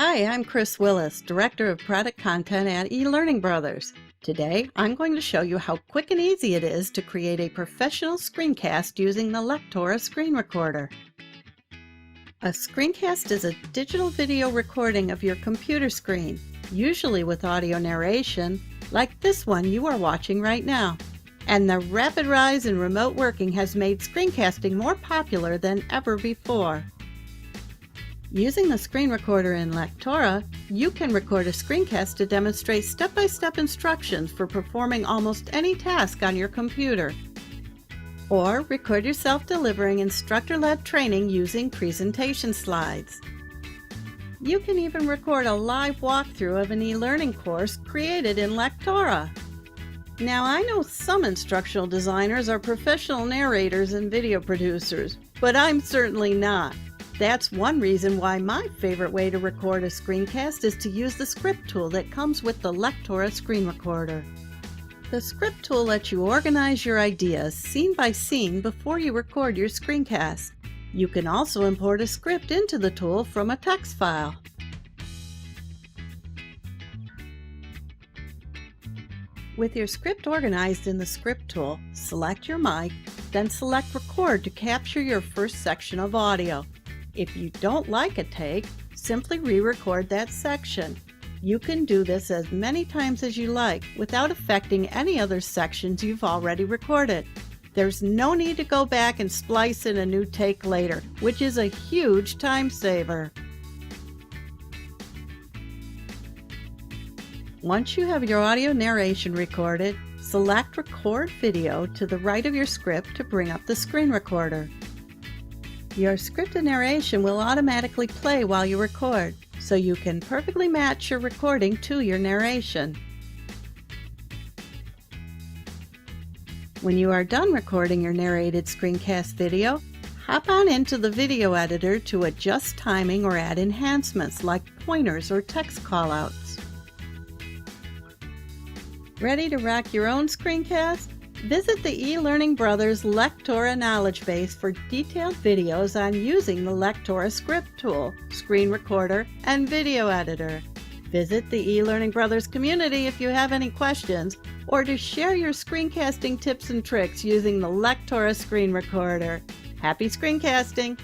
Hi, I'm Chris Willis, Director of Product Content at eLearning Brothers. Today, I'm going to show you how quick and easy it is to create a professional screencast using the Lectora screen recorder. A screencast is a digital video recording of your computer screen, usually with audio narration, like this one you are watching right now. And the rapid rise in remote working has made screencasting more popular than ever before. Using the screen recorder in Lectora, you can record a screencast to demonstrate step-by-step instructions for performing almost any task on your computer. Or record yourself delivering instructor-led training using presentation slides. You can even record a live walkthrough of an e-learning course created in Lectora. Now, I know some instructional designers are professional narrators and video producers, but I'm certainly not. That's one reason why my favorite way to record a screencast is to use the script tool that comes with the Lectora screen recorder. The script tool lets you organize your ideas scene by scene before you record your screencast. You can also import a script into the tool from a text file. With your script organized in the script tool, select your mic, then select Record to capture your first section of audio. If you don't like a take, simply re-record that section. You can do this as many times as you like without affecting any other sections you've already recorded. There's no need to go back and splice in a new take later, which is a huge time saver. Once you have your audio narration recorded, select Record Video to the right of your script to bring up the screen recorder. Your scripted narration will automatically play while you record, so you can perfectly match your recording to your narration. When you are done recording your narrated screencast video, hop on into the video editor to adjust timing or add enhancements like pointers or text callouts. Ready to rock your own screencast? Visit the eLearning Brothers Lectora knowledge base for detailed videos on using the Lectora script tool, screen recorder, and video editor. Visit the eLearning Brothers community if you have any questions, or to share your screencasting tips and tricks using the Lectora screen recorder. Happy screencasting!